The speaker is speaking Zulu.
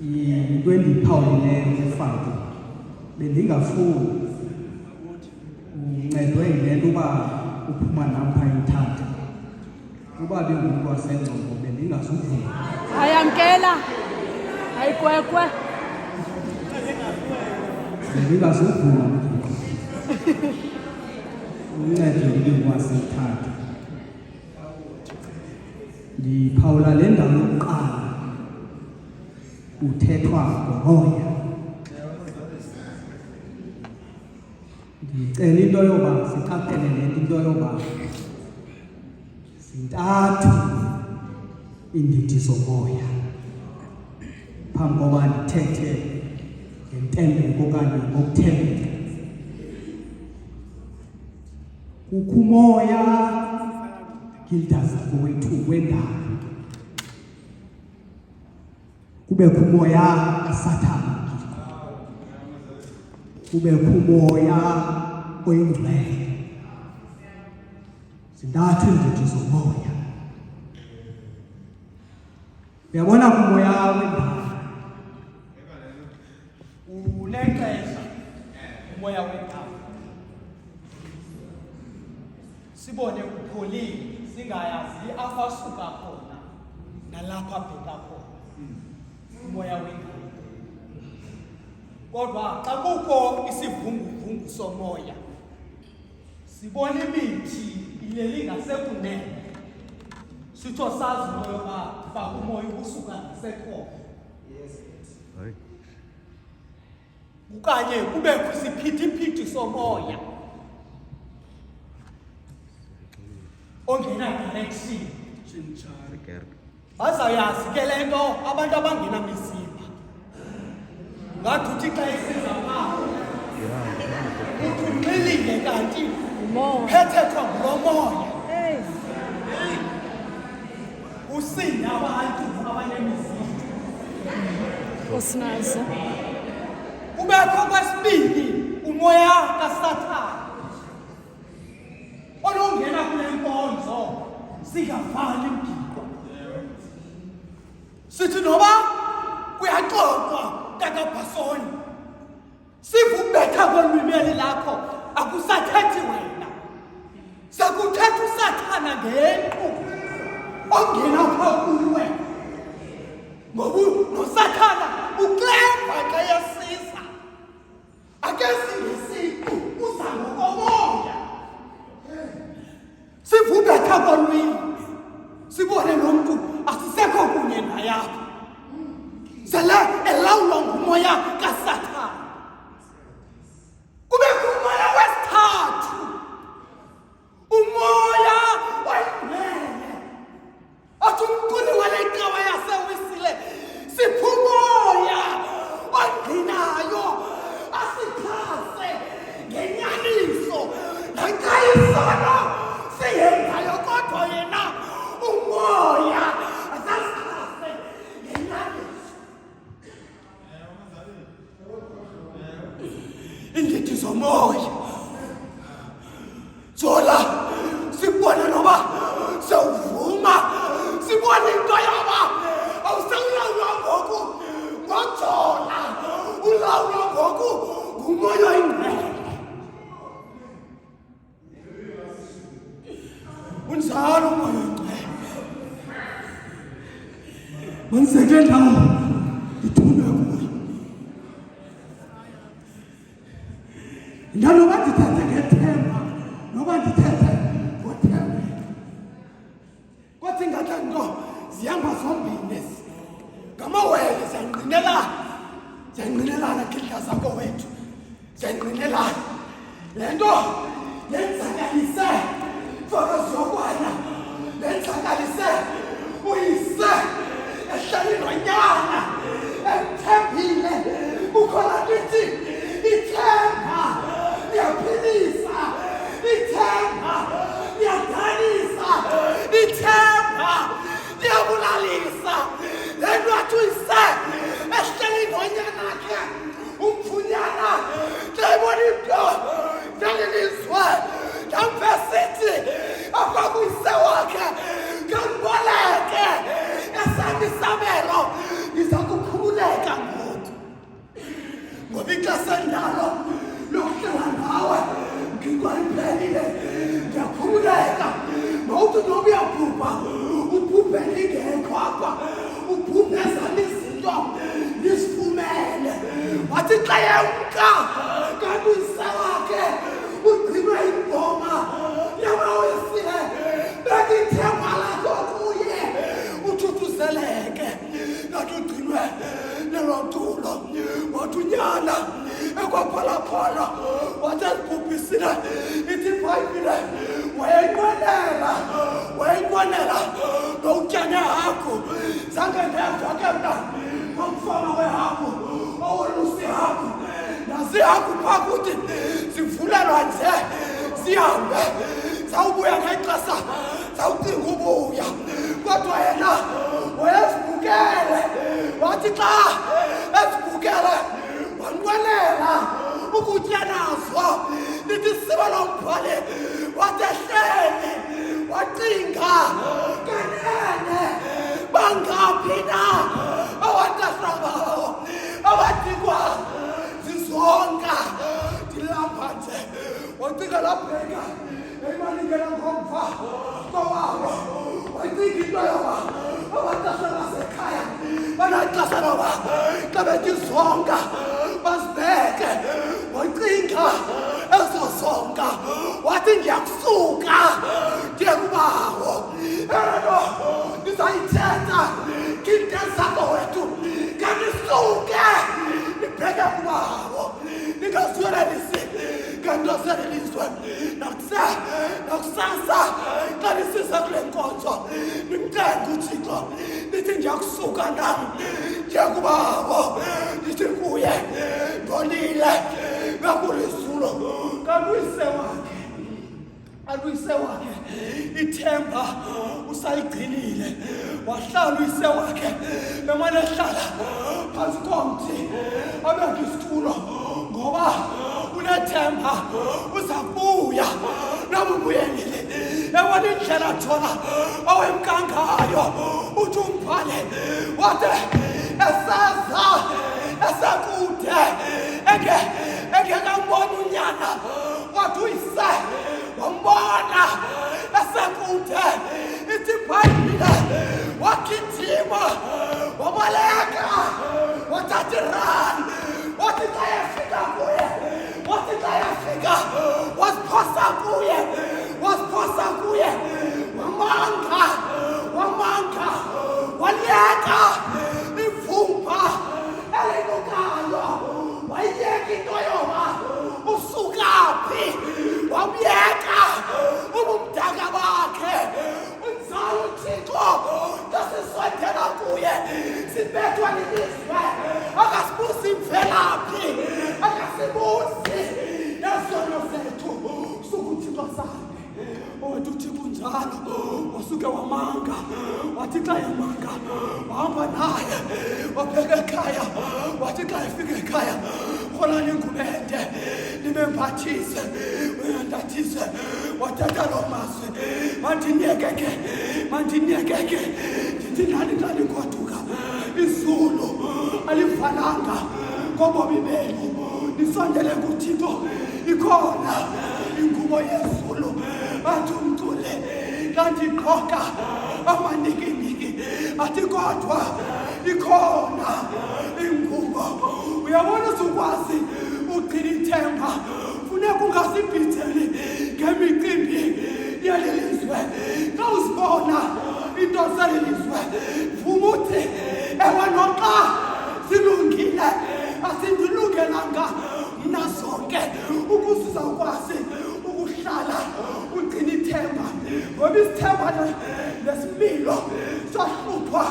Ikweliphawulileyo umfana bendingafuni uncedwe yile nto uba uphuma napha ithatha uba bengumntu wasengcobo bendingazuvuma ayamkela ayikwekwe bendingazuvuma uncedo ndingwasethatha ndiphawula le ndawo yokuqala uthethwa ngomoya ndicela into yoba siqaphelele into yoba zintathu iindidi zomoya phambi koba ndithethe ngentembeko okanye ngokuthembeka kukho umoya gildaza wethu wendalo kubekho umoya kaSathane kubekho umoya oyingcwele zintathu iindidi zomoya uyabona kumoya wendalo unexesha umoya wendalo sibone kupholile singayazi apha asuka khona nalapha abheka khona umoya wendalo kodwa xa kukho isivunguvungu somoya sibona imithi ileli ngasekunene sitsho sazi into yoba umoya usuka ngasekhona ukanye kubekho isiphithiphithi somoya ongena direction bazawuyazi ke le nto abantu abangena mizimba ngathi uthi xa isiza phaa uthi umilile kanti phethethwa ngulo moya usinde abantu abanemizimba osinazo kubekho kwesibili umoya kaSathane onongena kule nkonzo singafani mgidi sithi noba kuyaxoxwa kakabhasoni sivubetha kolwimi eli lakho akusathethi wena sekuthetha uSathane ngentu ongena phaa kuwe ngoba noSathane uklemba xa yasiza akezingesiku uza ngokomoya sivubetha kolwimi sibone lo mntu asisekho kunye nayapha sele elawulwa ngumoya kaSathane kubekho umoya wesithathu umoya oyingcwele athi umquli wale cawa yasewisile siphumoya ongqinayo asixhase ngenyaniso nankayisono siyenzayo kodwa yena umoya asasixhase ngenyaniso iindidi zomoya zola sibone noba sewuvuma sibone into yoba awusawulawulwa ngoku ngojola ulawulwa ngoku ngumoya oyingcwele unjalo umoya oyingcwele mandiseke ndawo ndithunywe kuyo ndanoba ndithethe ngethemba noba ndithethe ngothembeka kwathi ngathi nto zihamba zombini ezi ngamawele ziyangqinelana gildaza kowethu ziyangqinelana le nto yenzakalise mfokozi yokwana lenzakalise uyise ehleli nonyana emthembile ukhona lithi ithemba liyaphilisa ithemba liyadanisa ithemba liyabulalisa le nto athi uyise ehleli nonyana ke umfunyana ndayibona into ndalilizwe ndamvesithi apha kuyise wakhe kandiboleke esami isabelo ndiza kukhululeka khona wathi azibhubhisile ithi iBhayibhile wayeyinqwenela nokutyana hagu zange ndeva ke mna ngomfana wehagu owolusa ihagu nazihagu phaa kuthi zivulelwa nje zihambe zawubuya ngexesha zawucinga ubuya kodwa yena wayezibukele wathi xa ezibukele wanqwenela ukutya nazo lithi siba lombhali wathi ehleli wacinga kanene bangaphi na awatasha bawo awadikwa zizonka ndilapha nje wacinga labheka emalingela ngomva kowabo wacinga into yoba awatasha basekhaya banaxesha loba xa bethi zonka basibheke wacinga ezo zonka wathi ndiyakusuka ndiye kubawo elo ndizayithetha kinte zako wethu kandisuke ndibheke kubawo ndingaziyolelisi kanto selelizwe nakusasa xa ndisisa kule nkonzo ndimcenga uThixo ndithi ndiyakusuka nam ndiye kubawo ndithi kuye ndolile ngakulizulu aluyise wakhe ithemba usaligcinile wahlala uyise wakhe emane ehlala phansi komthi abeke isitulo ngoba unethemba uzabuya nabubuyelile ebona indlela thola awemkangayo uthi umbhale wathi esaza esakude engekambona unyana wathi uyise wambona esakude ithi iBhayibhile wagijima wabaleka wathatha irani wathi xa yafika kuye wasiphosa kuye wamanga waliyeka ivumba elinukayo wayiyeka into yoba usukaphi wamyeka ubumdaka bakhe unzalo uThixo ngasisondela kuye sibethwa lilizwe akasibuzi imvelaphi akasibuzi nezono zethu sukuThixo sami owethu uThixo njalo wasuke wamanga wathi xa yamanga wahamba naye wabheka ekhaya wathi xa efika ekhaya khona ningubende nimembathise uyandathise wathatha loo mazwi mandiniyekeke ndithi nani xa nigoduka izulu alivalanga ngobomi benu nisondele kuThixo ikhona ingubo yezulu athi umculi kanti iqhoka amanikiniki athi kodwa ikhona ingubo uyabona usukwazi ugcina ithemba funeka ungasibhitheli ngemicimbi yalelizwe xa uzibona into zelelizwe vuma uthi ewe noxa silungile asindilungelanga mna zonke ukuze uzawukwazi ukuhlala ugcina ithemba ngoba isithemba nesibilo sahluphwa